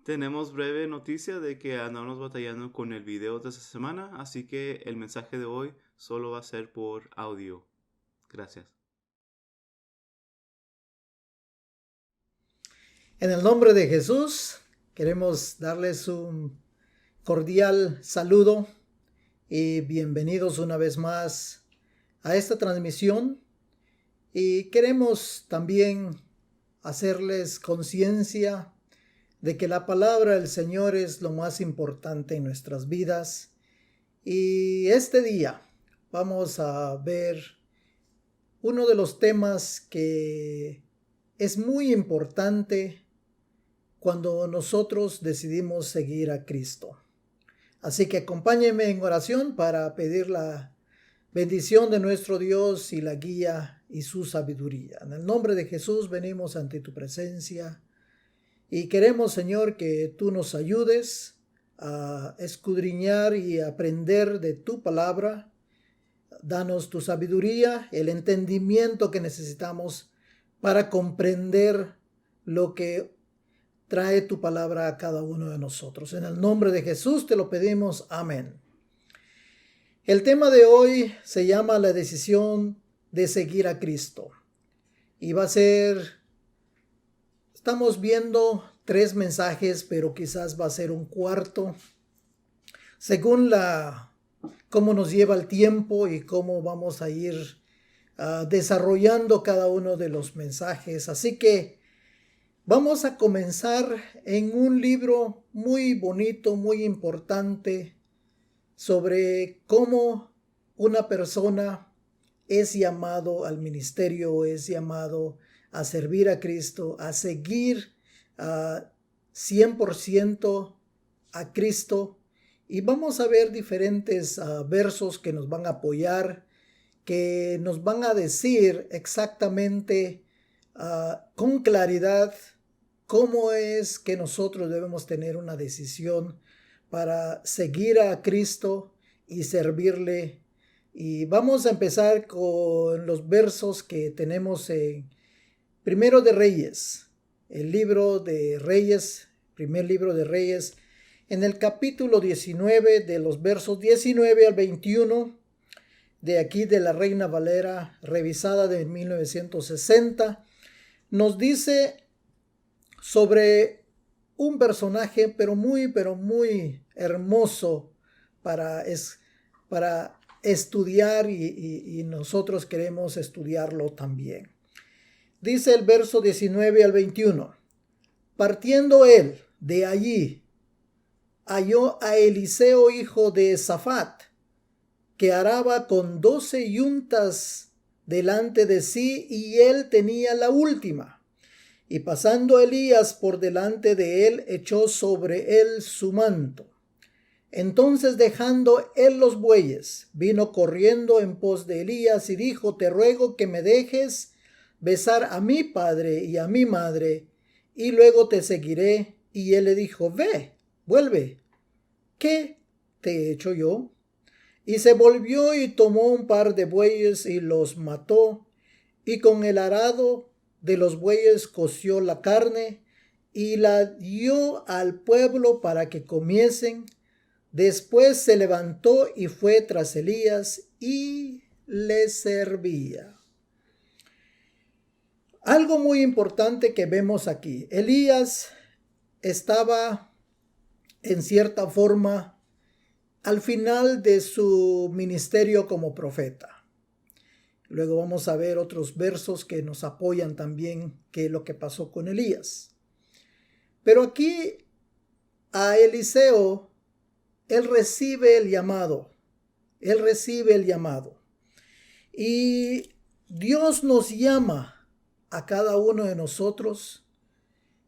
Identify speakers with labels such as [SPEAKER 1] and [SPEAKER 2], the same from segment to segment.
[SPEAKER 1] Tenemos breve noticia de que andamos batallando con el video de esta semana, así que el mensaje de hoy solo va a ser por audio. Gracias.
[SPEAKER 2] En el nombre de Jesús, queremos darles un cordial saludo y bienvenidos una vez más a esta transmisión. Y queremos también hacerles conciencia de que la palabra del Señor es lo más importante en nuestras vidas. Y este día vamos a ver uno de los temas que es muy importante cuando nosotros decidimos seguir a Cristo. Así que acompáñenme en oración para pedir la bendición de nuestro Dios y la guía y su sabiduría. En el nombre de Jesús venimos ante tu presencia y queremos, Señor, que tú nos ayudes a escudriñar y aprender de tu palabra. Danos tu sabiduría, el entendimiento que necesitamos para comprender lo que trae tu palabra a cada uno de nosotros. En el nombre de Jesús te lo pedimos. Amén. El tema de hoy se llama la decisión de seguir a Cristo. Y va a ser, estamos viendo 3 mensajes, pero quizás va a ser un cuarto, según cómo nos lleva el tiempo y cómo vamos a ir desarrollando cada uno de los mensajes. Así que vamos a comenzar en un libro muy bonito, muy importante, sobre cómo una persona es llamado al ministerio, es llamado a servir a Cristo, a seguir 100% a Cristo. Y vamos a ver diferentes versos que nos van a apoyar, que nos van a decir exactamente con claridad cómo es que nosotros debemos tener una decisión para seguir a Cristo y servirle. Y vamos a empezar con los versos que tenemos en Primero de Reyes, el libro de Reyes, primer libro de Reyes, en el capítulo 19, de los versos 19 al 21, de aquí de la Reina Valera, revisada de 1960, nos dice sobre un personaje pero muy hermoso para estudiar y nosotros queremos estudiarlo también. Dice el verso 19 al 21. Partiendo él de allí, halló a Eliseo hijo de Safat, que araba con 12 yuntas delante de sí, y él tenía la última. Y pasando Elías por delante de él, echó sobre él su manto. Entonces, dejando él los bueyes, vino corriendo en pos de Elías y dijo: te ruego que me dejes besar a mi padre y a mi madre, y luego te seguiré. Y él le dijo: ve, vuelve, ¿qué te he hecho yo? Y se volvió y tomó un par de bueyes y los mató, y con el arado de los bueyes coció la carne y la dio al pueblo para que comiesen. Después se levantó y fue tras Elías y le servía. Algo muy importante que vemos aquí. Elías estaba en cierta forma al final de su ministerio como profeta. Luego vamos a ver otros versos que nos apoyan también qué es lo que pasó con Elías. Pero aquí a Eliseo, él recibe el llamado. Él recibe el llamado. Y Dios nos llama a cada uno de nosotros,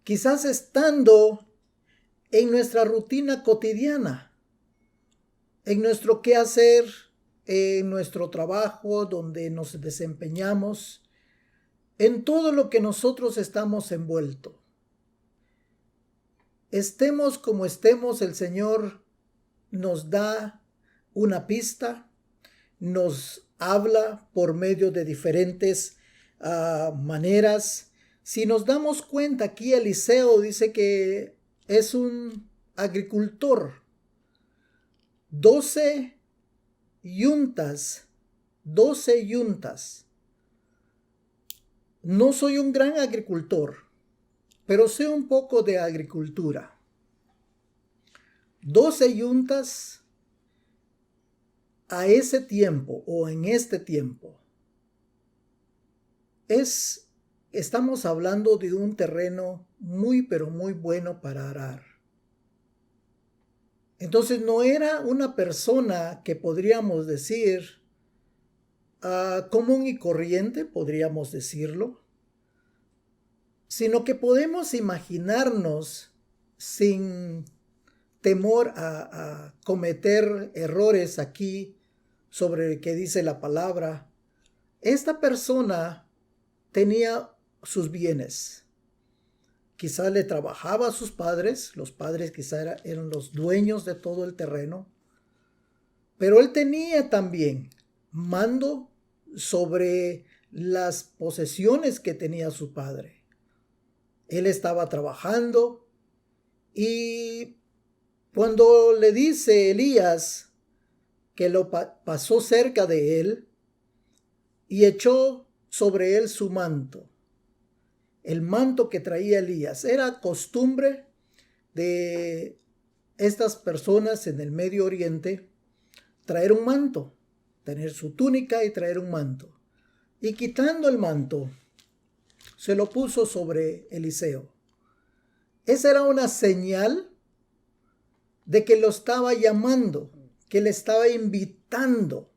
[SPEAKER 2] quizás estando en nuestra rutina cotidiana, en nuestro quehacer, en nuestro trabajo, donde nos desempeñamos, en todo lo que nosotros estamos envueltos. Estemos como estemos, el Señor nos da una pista, nos habla por medio de diferentes maneras. Si nos damos cuenta, aquí Eliseo dice que es un agricultor. 12 yuntas. No soy un gran agricultor, pero sé un poco de agricultura. 12 yuntas a ese tiempo o en este tiempo. Estamos hablando de un terreno muy, pero muy bueno para arar. Entonces no era una persona que podríamos decir común y corriente, podríamos decirlo, sino que podemos imaginarnos sin temor a cometer errores aquí sobre el que dice la palabra. Esta persona tenía sus bienes. Quizá le trabajaba a sus padres. Los padres quizá eran los dueños de todo el terreno. Pero él tenía también mando sobre las posesiones que tenía su padre. Él estaba trabajando y cuando le dice Elías que lo pasó cerca de él y echó sobre él su manto, el manto que traía Elías. Era costumbre de estas personas en el Medio Oriente traer un manto, tener su túnica y traer un manto. Y quitando el manto, se lo puso sobre Eliseo. Esa era una señal de que lo estaba llamando, que le estaba invitando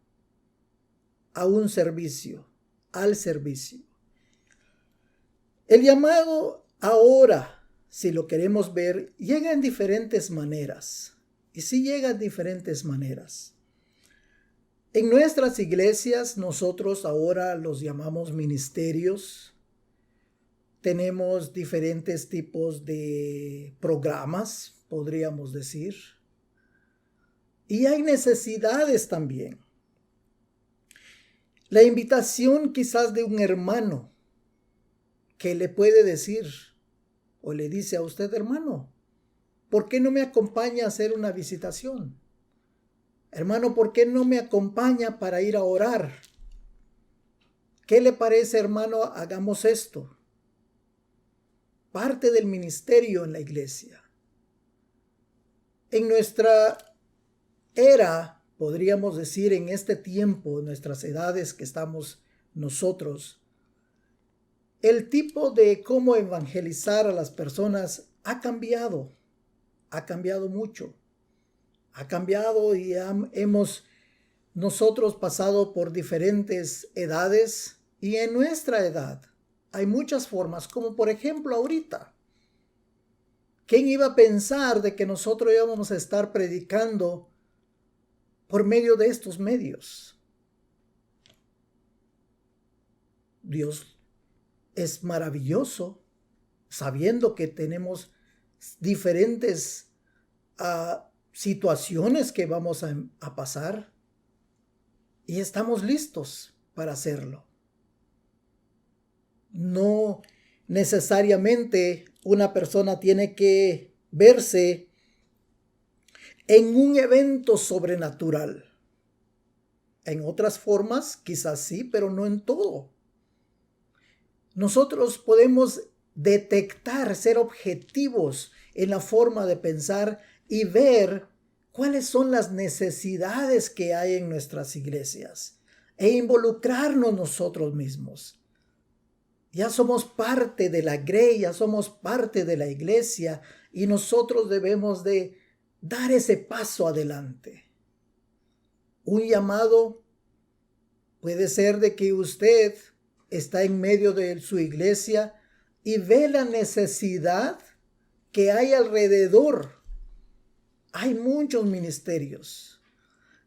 [SPEAKER 2] a un servicio, al servicio. El llamado ahora, si lo queremos ver, llega en diferentes maneras. Y sí llega en diferentes maneras. En nuestras iglesias nosotros ahora los llamamos ministerios. Tenemos diferentes tipos de programas, podríamos decir. Y hay necesidades también. La invitación quizás de un hermano que le puede decir o le dice a usted, hermano, ¿por qué no me acompaña a hacer una visitación? Hermano, ¿por qué no me acompaña para ir a orar? ¿Qué le parece, hermano? Hagamos esto. Parte del ministerio en la iglesia. En nuestra era, podríamos decir, en este tiempo, en nuestras edades que estamos nosotros, el tipo de cómo evangelizar a las personas ha cambiado mucho. Ha cambiado y hemos nosotros pasado por diferentes edades y en nuestra edad hay muchas formas, como por ejemplo ahorita. ¿Quién iba a pensar de que nosotros íbamos a estar predicando por medio de estos medios? Dios es maravilloso, sabiendo que tenemos diferentes situaciones que vamos a pasar y estamos listos para hacerlo. No necesariamente una persona tiene que verse en un evento sobrenatural. En otras formas, quizás sí, pero no en todo. Nosotros podemos detectar, ser objetivos en la forma de pensar y ver cuáles son las necesidades que hay en nuestras iglesias e involucrarnos nosotros mismos. Ya somos parte de la grey, ya somos parte de la iglesia y nosotros debemos de dar ese paso adelante. Un llamado puede ser de que usted está en medio de su iglesia y ve la necesidad que hay alrededor. Hay muchos ministerios.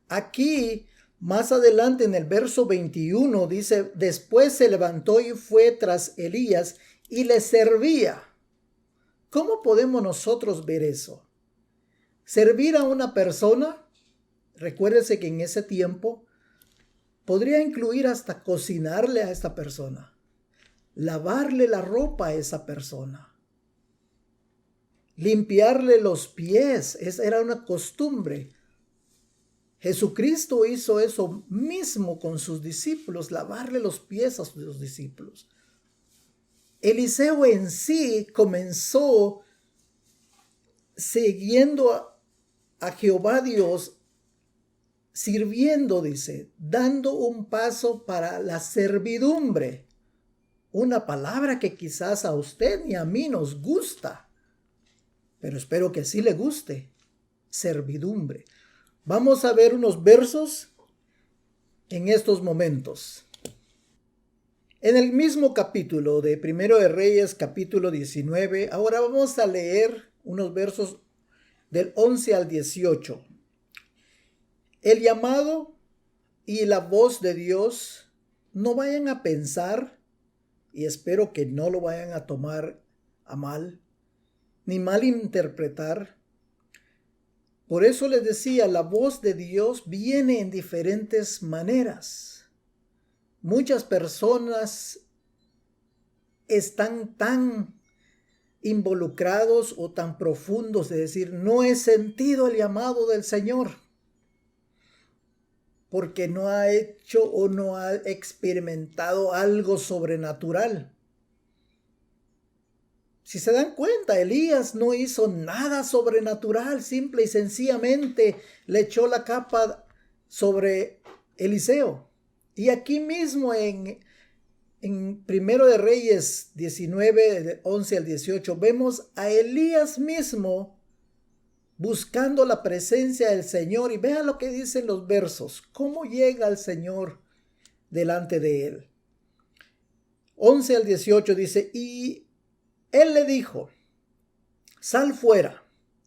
[SPEAKER 2] Aquí, más adelante en el verso 21, dice, después se levantó y fue tras Elías y le servía. ¿Cómo podemos nosotros ver eso? Servir a una persona, recuérdese que en ese tiempo podría incluir hasta cocinarle a esta persona, lavarle la ropa a esa persona. limpiarle los pies. Esa era una costumbre. Jesucristo hizo eso mismo con sus discípulos, lavarle los pies a sus discípulos. Eliseo en sí comenzó siguiendo a Jehová Dios, sirviendo, dice, dando un paso para la servidumbre. Una palabra que quizás a usted ni a mí nos gusta, pero espero que sí le guste. Servidumbre. Vamos a ver unos versos en estos momentos. En el mismo capítulo de Primero de Reyes, capítulo 19, ahora vamos a leer unos versos del 11 al 18. El llamado y la voz de Dios, no vayan a pensar, y espero que no lo vayan a tomar a mal, ni malinterpretar. Por eso les decía, la voz de Dios viene en diferentes maneras. Muchas personas están tan involucrados o tan profundos de decir, no he sentido el llamado del Señor, porque no ha hecho o no ha experimentado algo sobrenatural. Si se dan cuenta, Elías no hizo nada sobrenatural, simple y sencillamente le echó la capa sobre Eliseo. Y aquí mismo en Primero de Reyes 19, del 11 al 18, vemos a Elías mismo buscando la presencia del Señor. Y vean lo que dicen los versos, cómo llega el Señor delante de él. 11 al 18 dice, y él le dijo, sal fuera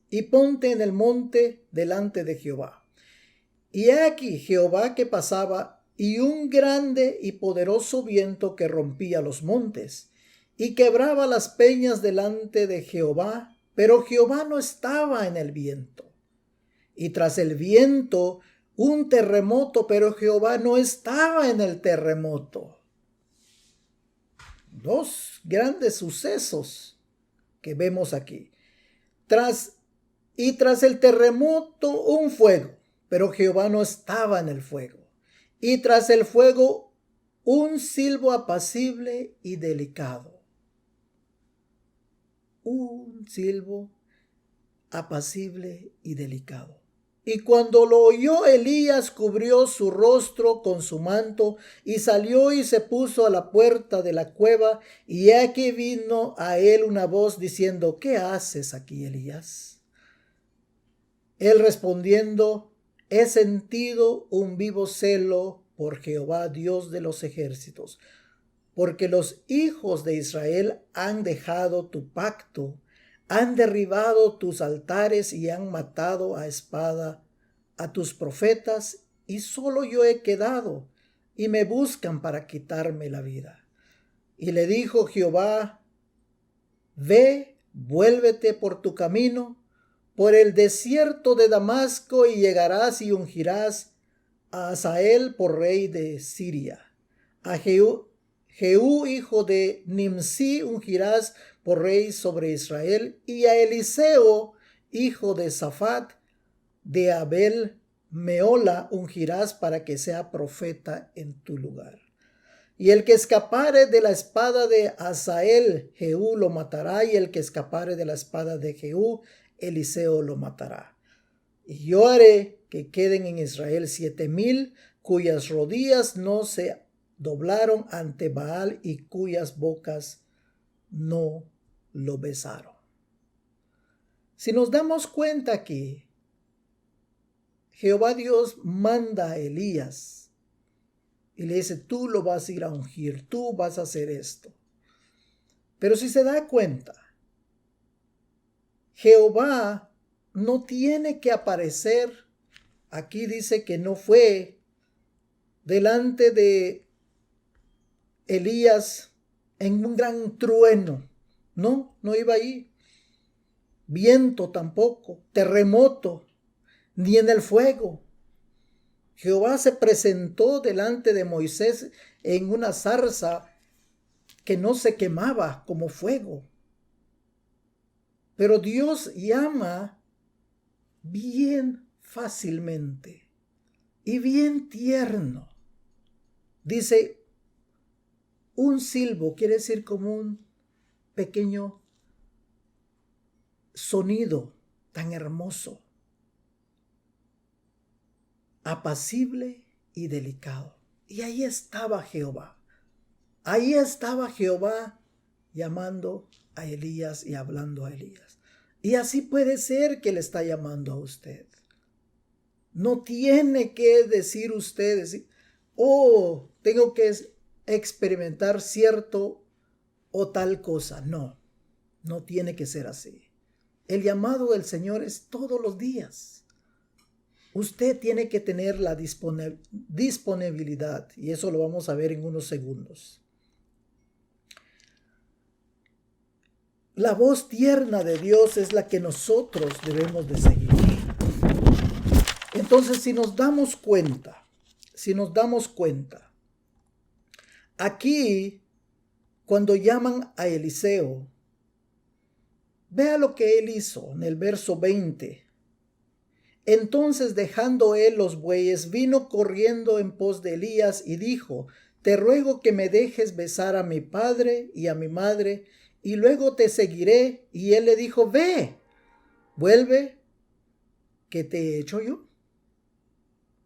[SPEAKER 2] y ponte en el monte delante de Jehová. Y he aquí Jehová que pasaba, y un grande y poderoso viento que rompía los montes, y quebraba las peñas delante de Jehová, pero Jehová no estaba en el viento. Y tras el viento un terremoto, pero Jehová no estaba en el terremoto. Dos grandes sucesos que vemos aquí. Tras el terremoto un fuego, pero Jehová no estaba en el fuego. Y tras el fuego un silbo apacible y delicado. Un silbo apacible y delicado. Y cuando lo oyó Elías, cubrió su rostro con su manto y salió y se puso a la puerta de la cueva. Y aquí vino a él una voz diciendo, ¿qué haces aquí, Elías? Él respondiendo, he sentido un vivo celo por Jehová, Dios de los ejércitos, porque los hijos de Israel han dejado tu pacto, han derribado tus altares y han matado a espada a tus profetas, y solo yo he quedado, y me buscan para quitarme la vida. Y le dijo Jehová, ve, vuélvete por tu camino, por el desierto de Damasco, y llegarás y ungirás a Hazael por rey de Siria. A Jehú, hijo de Nimsi, ungirás por rey sobre Israel, y a Eliseo, hijo de Safat, de Abel Meola, ungirás para que sea profeta en tu lugar. Y el que escapare de la espada de Hazael, Jehú lo matará, y el que escapare de la espada de Jehú, Eliseo lo matará. Y yo haré que queden en Israel 7,000 cuyas rodillas no se doblaron ante Baal y cuyas bocas no lo besaron. Si nos damos cuenta aquí, Jehová Dios manda a Elías y le dice, tú lo vas a ir a ungir, tú vas a hacer esto. Pero si se da cuenta, Jehová no tiene que aparecer. Aquí dice que no fue delante de Elías en un gran trueno. No iba ahí. Viento tampoco, terremoto, ni en el fuego. Jehová se presentó delante de Moisés en una zarza que no se quemaba como fuego. Pero Dios llama bien fácilmente y bien tierno. Dice, un silbo quiere decir como un pequeño sonido tan hermoso, apacible y delicado. Y ahí estaba Jehová. Ahí estaba Jehová llamando a Elías y hablando a Elías. Y así puede ser que le está llamando a usted. No tiene que decir usted, oh, tengo que experimentar cierto o tal cosa. No, no tiene que ser así. El llamado del Señor es todos los días. Usted tiene que tener la disponibilidad, y eso lo vamos a ver en unos segundos. La voz tierna de Dios es la que nosotros debemos de seguir. Entonces, si nos damos cuenta, aquí, cuando llaman a Eliseo, vea lo que él hizo en el verso 20. Entonces, dejando él los bueyes, vino corriendo en pos de Elías y dijo, te ruego que me dejes besar a mi padre y a mi madre, y luego te seguiré. Y él le dijo, ve, vuelve, ¿qué te he hecho yo?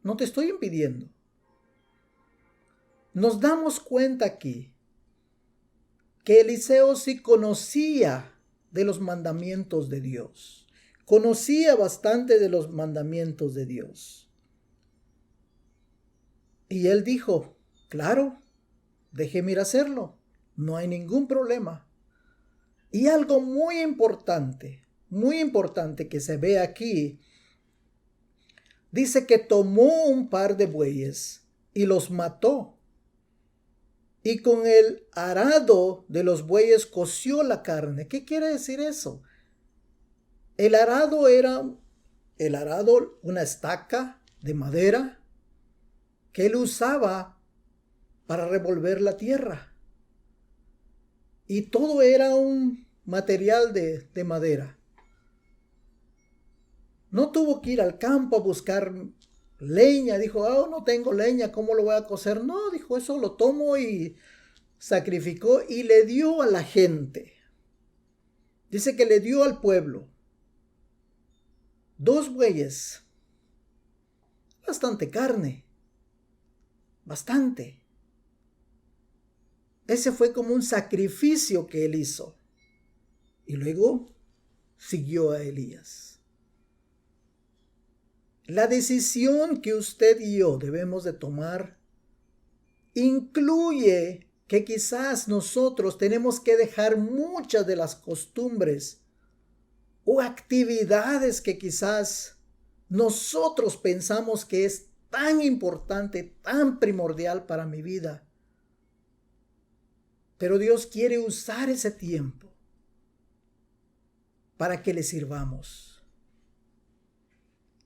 [SPEAKER 2] No te estoy impidiendo. Nos damos cuenta aquí que Eliseo sí conocía de los mandamientos de Dios. Conocía bastante de los mandamientos de Dios. Y él dijo, claro, déjeme ir a hacerlo. No hay ningún problema. Y algo muy importante que se ve aquí, dice que tomó un par de bueyes y los mató. Y con el arado de los bueyes coció la carne. ¿Qué quiere decir eso? El arado era una estaca de madera que él usaba para revolver la tierra. Y todo era un material de madera. No tuvo que ir al campo a buscar leña. Dijo, oh, no tengo leña, ¿cómo lo voy a cocer? No, dijo, eso lo tomo, y sacrificó y le dio a la gente. Dice que le dio al pueblo 2 bueyes, bastante carne, bastante. Ese fue como un sacrificio que él hizo. Y luego siguió a Elías. La decisión que usted y yo debemos de tomar incluye que quizás nosotros tenemos que dejar muchas de las costumbres o actividades que quizás nosotros pensamos que es tan importante, tan primordial para mi vida. Pero Dios quiere usar ese tiempo para que le sirvamos.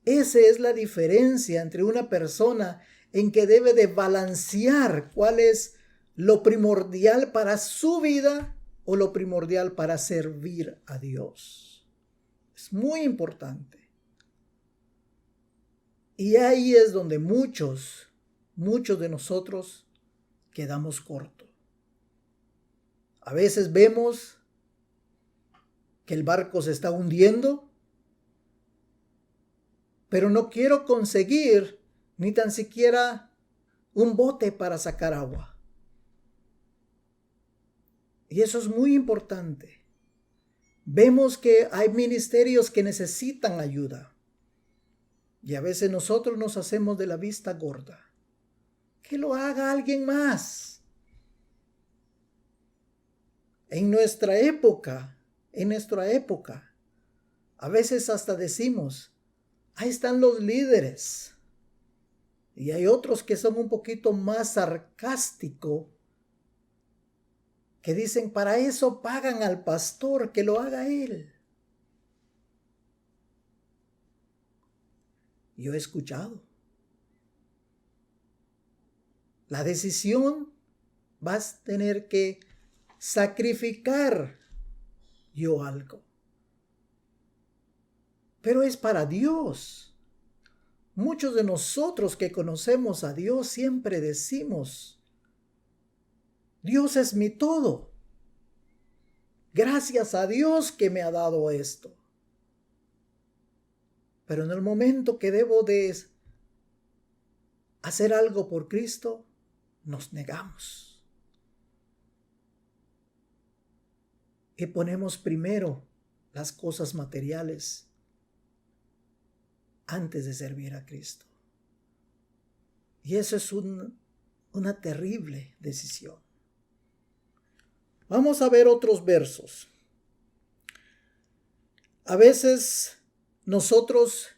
[SPEAKER 2] Esa es la diferencia entre una persona en que debe de balancear cuál es lo primordial para su vida o lo primordial para servir a Dios. Es muy importante. Y ahí es donde muchos de nosotros quedamos cortos. A veces vemos que el barco se está hundiendo, pero no quiero conseguir ni tan siquiera un bote para sacar agua. Y eso es muy importante. Vemos que hay ministerios que necesitan ayuda. Y a veces nosotros nos hacemos de la vista gorda. Que lo haga alguien más. En nuestra época, a veces hasta decimos, ahí están los líderes. Y hay otros que son un poquito más sarcásticos, que dicen, para eso pagan al pastor, que lo haga él. Yo he escuchado. La decisión vas a tener que sacrificar yo algo. pero es para Dios. Muchos de nosotros que conocemos a Dios siempre decimos, Dios es mi todo. Gracias a Dios que me ha dado esto. Pero en el momento que debo de hacer algo por Cristo, nos negamos. Y ponemos primero las cosas materiales antes de servir a Cristo. Y eso es una terrible decisión. Vamos a ver otros versos. A veces nosotros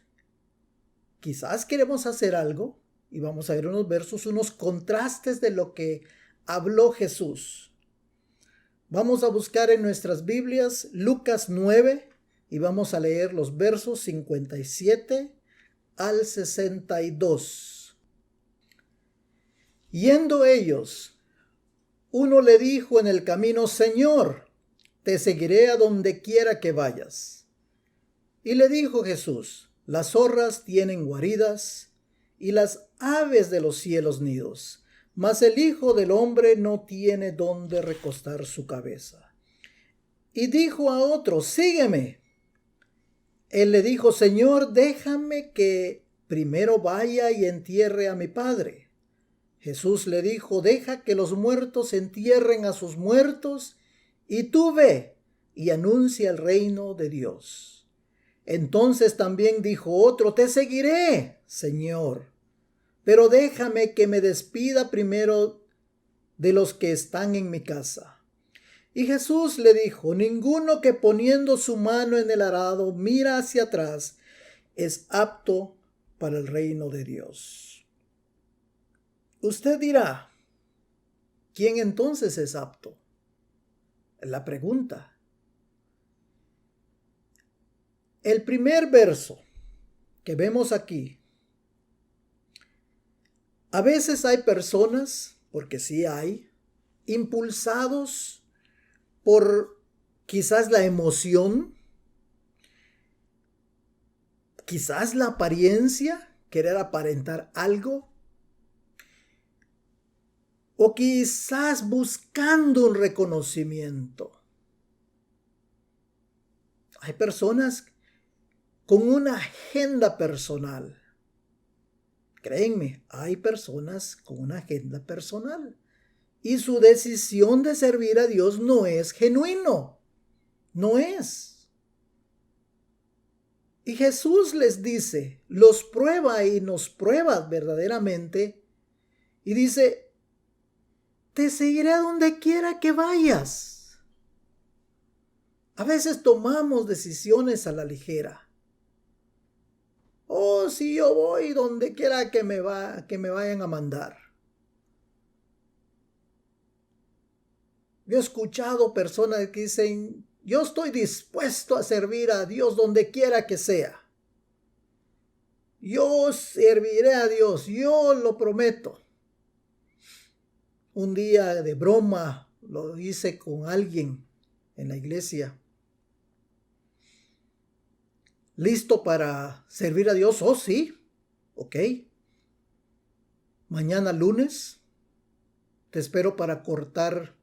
[SPEAKER 2] quizás queremos hacer algo y vamos a ver unos versos, unos contrastes de lo que habló Jesús. Vamos a buscar en nuestras Biblias Lucas 9 y vamos a leer los versos 57 al 62. Yendo ellos, uno le dijo en el camino, Señor, te seguiré a donde quiera que vayas. Y le dijo Jesús, las zorras tienen guaridas y las aves de los cielos nidos, mas el Hijo del Hombre no tiene donde recostar su cabeza. Y dijo a otro, sígueme. Él le dijo, Señor, déjame que primero vaya y entierre a mi Padre. Jesús le dijo, deja que los muertos entierren a sus muertos, y tú ve y anuncia el reino de Dios. Entonces también dijo otro, te seguiré, Señor, pero déjame que me despida primero de los que están en mi casa. Y Jesús le dijo, ninguno que poniendo su mano en el arado mira hacia atrás es apto para el reino de Dios. Usted dirá, ¿quién entonces es apto? La pregunta. El primer verso que vemos aquí, a veces hay personas, porque sí hay, impulsados por quizás la emoción, quizás la apariencia, querer aparentar algo, o quizás buscando un reconocimiento. Hay personas con una agenda personal. Créenme, hay personas con una agenda personal. Y su decisión de servir a Dios no es genuino. No es. Y Jesús les dice, los prueba y nos prueba verdaderamente. Y dice, te seguiré a donde quiera que vayas. A veces tomamos decisiones a la ligera. Oh, si yo voy donde quiera que me vayan a mandar. Yo he escuchado personas que dicen, yo estoy dispuesto a servir a Dios donde quiera que sea. Yo serviré a Dios, yo lo prometo. Un día de broma lo hice con alguien en la iglesia. ¿Listo para servir a Dios? Oh, sí. Ok. Mañana lunes te espero para cortar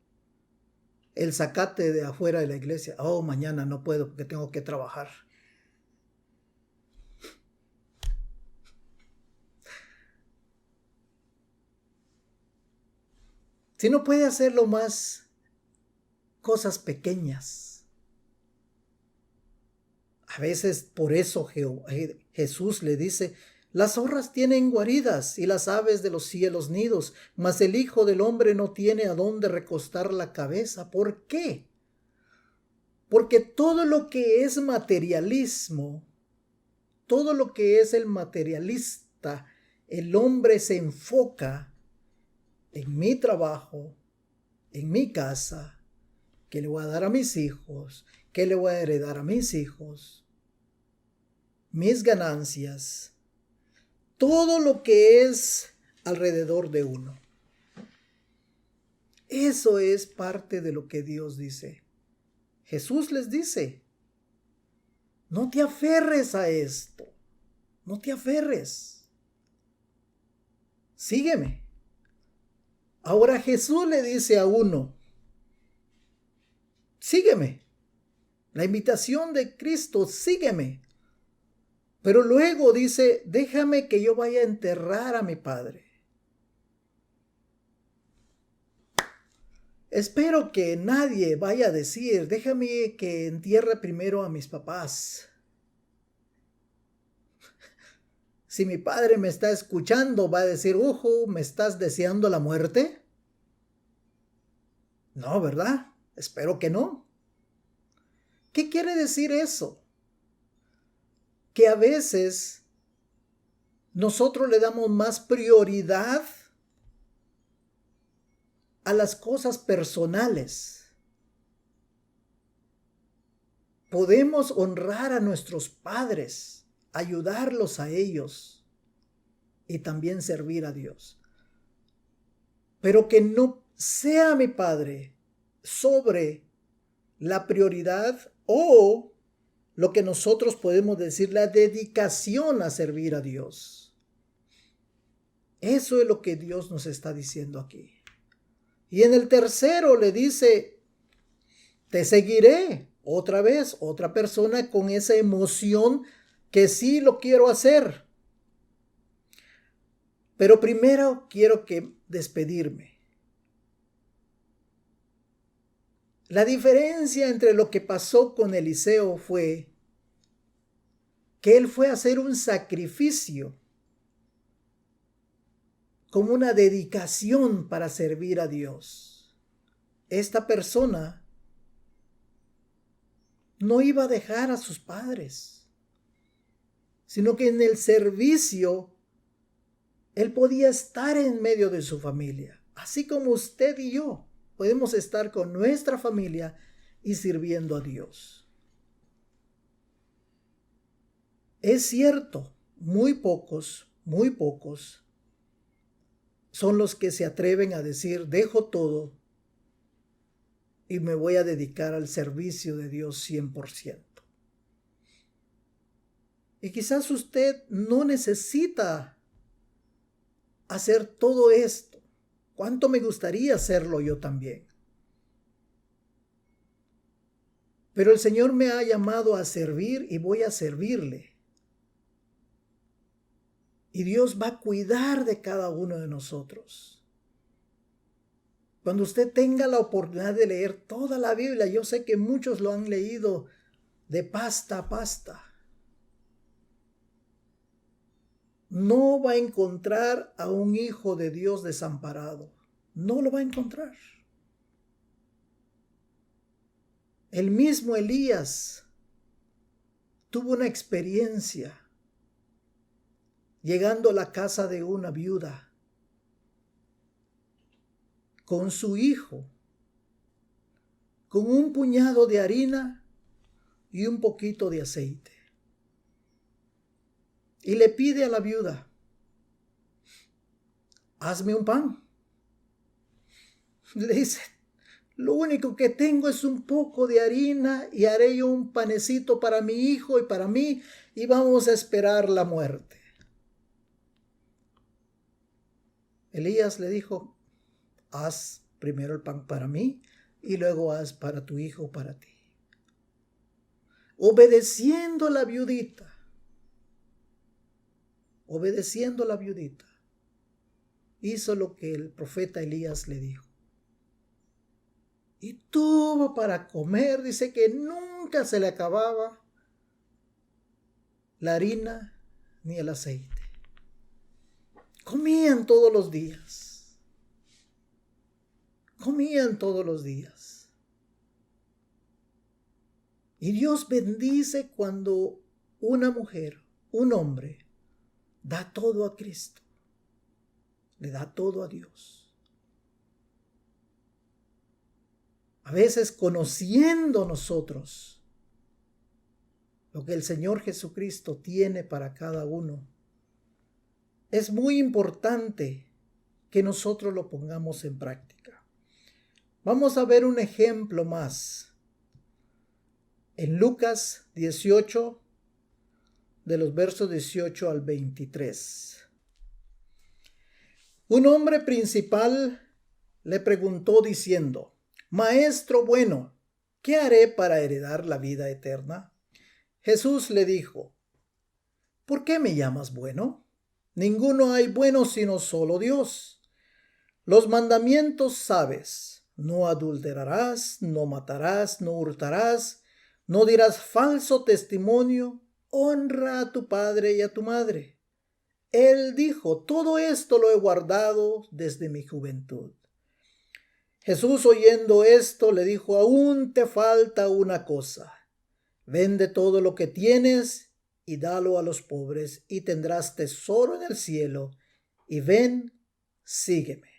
[SPEAKER 2] el zacate de afuera de la iglesia. Oh, mañana no puedo porque tengo que trabajar. Si no puede hacerlo más cosas pequeñas. A veces por eso Jesús le dice, las zorras tienen guaridas y las aves de los cielos nidos, mas el Hijo del Hombre no tiene a dónde recostar la cabeza. ¿Por qué? Porque todo lo que es materialismo, todo lo que es el materialista, el hombre se enfoca en mi trabajo, en mi casa, que le voy a dar a mis hijos, que le voy a heredar a mis hijos, mis ganancias, todo lo que es alrededor de uno. Eso es parte de lo que Dios dice. Jesús les dice, No te aferres a esto. No te aferres. Sígueme. Ahora Jesús le dice a uno, sígueme. La invitación de Cristo, sígueme. Pero luego dice, déjame que yo vaya a enterrar a mi padre. Espero que nadie vaya a decir, déjame que entierre primero a mis papás. Si mi padre me está escuchando, va a decir, ojo, ¿me estás deseando la muerte? No, ¿verdad? Espero que no. ¿Qué quiere decir eso? Que a veces nosotros le damos más prioridad a las cosas personales. Podemos honrar a nuestros padres, ayudarlos a ellos y también servir a Dios. Pero que no sea mi padre sobre la prioridad o lo que nosotros podemos decir la dedicación a servir a Dios. Eso es lo que Dios nos está diciendo aquí. Y en el tercero le dice, te seguiré. Otra vez, otra persona con esa emoción que sí lo quiero hacer. Pero primero quiero despedirme. La diferencia entre lo que pasó con Eliseo fue que él fue a hacer un sacrificio como una dedicación para servir a Dios. Esta persona no iba a dejar a sus padres, sino que en el servicio él podía estar en medio de su familia, así como usted y yo podemos estar con nuestra familia y sirviendo a Dios. Es cierto, muy pocos son los que se atreven a decir, dejo todo y me voy a dedicar al servicio de Dios 100%. Y quizás usted no necesita hacer todo esto. ¿Cuánto me gustaría hacerlo yo también? Pero el Señor me ha llamado a servir y voy a servirle. Y Dios va a cuidar de cada uno de nosotros. Cuando usted tenga la oportunidad de leer toda la Biblia, yo sé que muchos lo han leído de pasta a pasta. No va a encontrar a un hijo de Dios desamparado. No lo va a encontrar. El mismo Elías tuvo una experiencia llegando a la casa de una viuda con su hijo, con un puñado de harina y un poquito de aceite. Y le pide a la viuda, hazme un pan. Le dice, lo único que tengo es un poco de harina y haré yo un panecito para mi hijo y para mí y vamos a esperar la muerte. Elías le dijo, haz primero el pan para mí y luego haz para tu hijo, para ti. Obedeciendo a la viudita, hizo lo que el profeta Elías le dijo. Y tuvo para comer, dice que nunca se le acababa la harina ni el aceite. Comían todos los días. Y Dios bendice cuando una mujer, un hombre, da todo a Cristo. Le da todo a Dios. A veces conociendo nosotros lo que el Señor Jesucristo tiene para cada uno, es muy importante que nosotros lo pongamos en práctica. Vamos a ver un ejemplo más. en Lucas 18, de los versos 18 al 23. Un hombre principal le preguntó diciendo: Maestro bueno, ¿qué haré para heredar la vida eterna? Jesús le dijo: ¿Por qué me llamas bueno? Ninguno hay bueno sino solo Dios. Los mandamientos sabes: no adulterarás, no matarás, no hurtarás, no dirás falso testimonio, honra a tu padre y a tu madre. Él dijo: todo esto lo he guardado desde mi juventud. Jesús, oyendo esto, le dijo: aún te falta una cosa. Vende todo lo que tienes y dalo a los pobres, y tendrás tesoro en el cielo. Y ven, sígueme.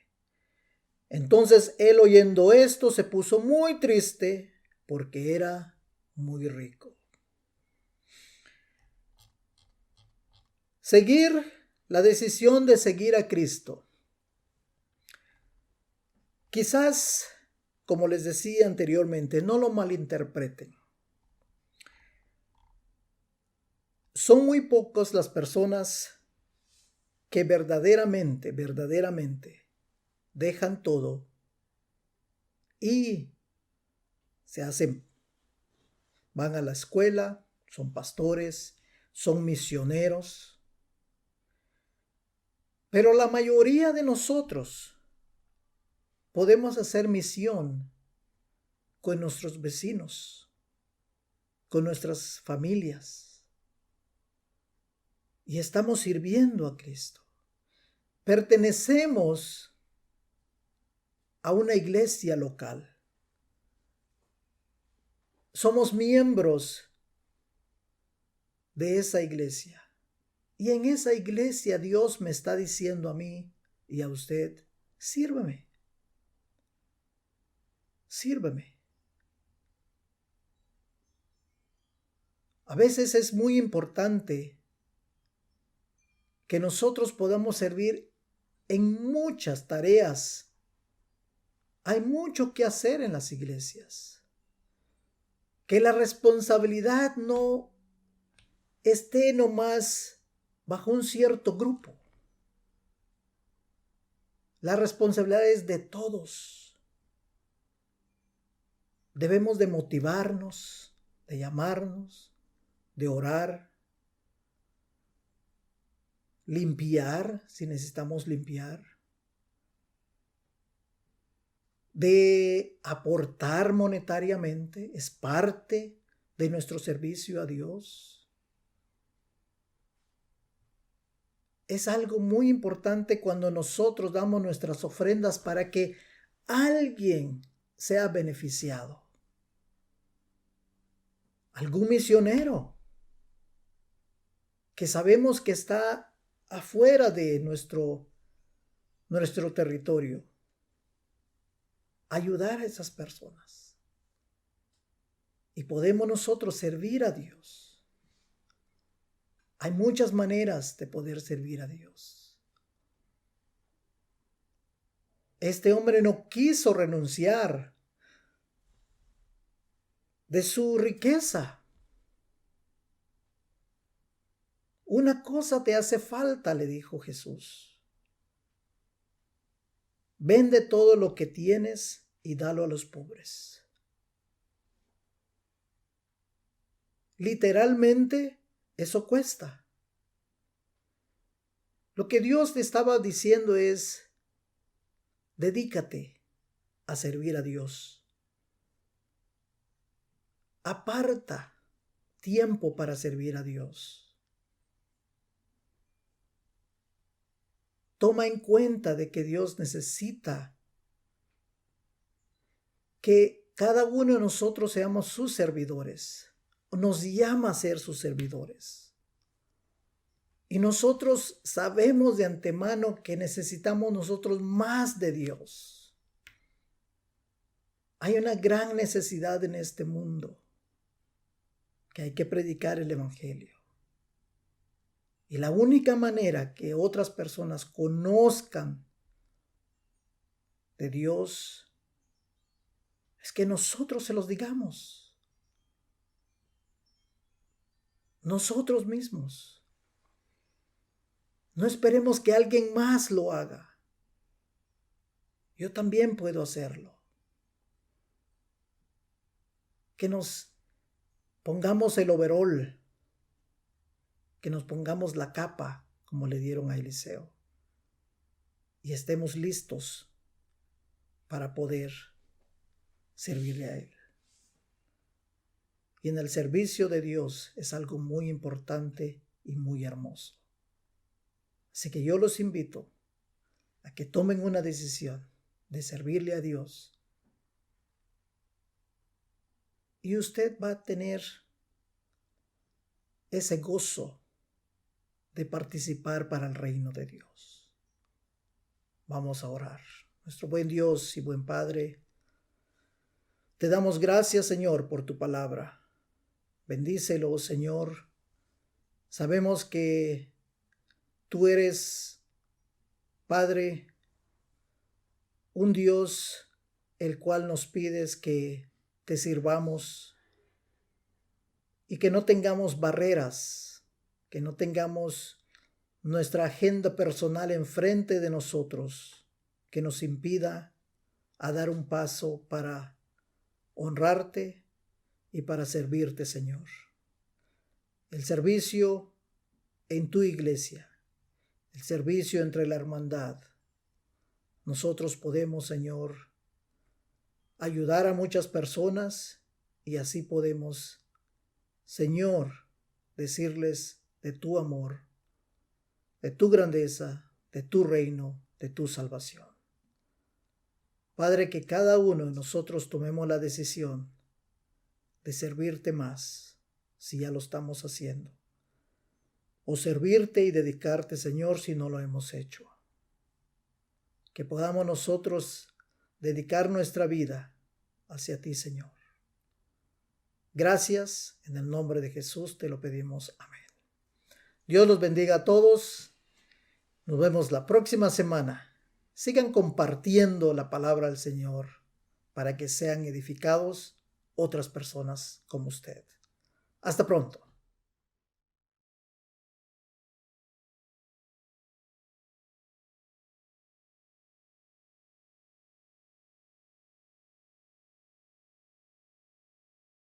[SPEAKER 2] Entonces él, oyendo esto, se puso muy triste porque era muy rico. La decisión de seguir a Cristo. Quizás, como les decía anteriormente, no lo malinterpreten. Son muy pocas las personas que verdaderamente dejan todo y van a la escuela, son pastores, son misioneros. Pero la mayoría de nosotros podemos hacer misión con nuestros vecinos, con nuestras familias. Y estamos sirviendo a Cristo. Pertenecemos a una iglesia local. Somos miembros de esa iglesia. Y en esa iglesia Dios me está diciendo a mí y a usted: sírveme. Sírveme. A veces es muy importante que nosotros podamos servir en muchas tareas. Hay mucho que hacer en las iglesias. Que la responsabilidad no esté nomás bajo un cierto grupo. La responsabilidad es de todos. Debemos de motivarnos, de llamarnos, de orar, limpiar si necesitamos limpiar, de aportar monetariamente, es parte de nuestro servicio a Dios. Es algo muy importante cuando nosotros damos nuestras ofrendas para que alguien sea beneficiado. Algún misionero que sabemos que está afuera de nuestro territorio. Ayudar a esas personas. Y podemos nosotros servir a Dios. Hay muchas maneras de poder servir a Dios. Este hombre no quiso renunciar de su riqueza. Una cosa te hace falta, le dijo Jesús. Vende todo lo que tienes y dalo a los pobres. Literalmente, eso cuesta. Lo que Dios te estaba diciendo es: dedícate a servir a Dios. Aparta tiempo para servir a Dios. Toma en cuenta de que Dios necesita que cada uno de nosotros seamos sus servidores. Nos llama a ser sus servidores. Y nosotros sabemos de antemano que necesitamos nosotros más de Dios. Hay una gran necesidad en este mundo que hay que predicar el evangelio. Y la única manera que otras personas conozcan de Dios es que nosotros se los digamos. nosotros mismos. No esperemos que alguien más lo haga. Yo también puedo hacerlo. Que nos pongamos el overol, que nos pongamos la capa como le dieron a Eliseo y estemos listos para poder servirle a Él. Y en el servicio de Dios es algo muy importante y muy hermoso. Así que yo los invito a que tomen una decisión de servirle a Dios. Y usted va a tener ese gozo de participar para el reino de Dios. Vamos a orar. Nuestro buen Dios y buen Padre, te damos gracias, Señor, por tu palabra. Bendícelo, Señor. Sabemos que tú eres, Padre, un Dios el cual nos pides que te sirvamos y que no tengamos barreras, que no tengamos nuestra agenda personal enfrente de nosotros, que nos impida a dar un paso para honrarte y para servirte, Señor. El servicio en tu iglesia, el servicio entre la hermandad. Nosotros podemos, Señor, ayudar a muchas personas y así podemos, Señor, decirles de tu amor, de tu grandeza, de tu reino, de tu salvación. Padre, que cada uno de nosotros tomemos la decisión de servirte más, si ya lo estamos haciendo, o servirte y dedicarte, Señor, si no lo hemos hecho. Que podamos nosotros dedicar nuestra vida hacia ti, Señor. Gracias, en el nombre de Jesús te lo pedimos. Amén. Dios los bendiga a todos. Nos vemos la próxima semana. Sigan compartiendo la palabra del Señor para que sean edificados otras personas como usted. Hasta pronto.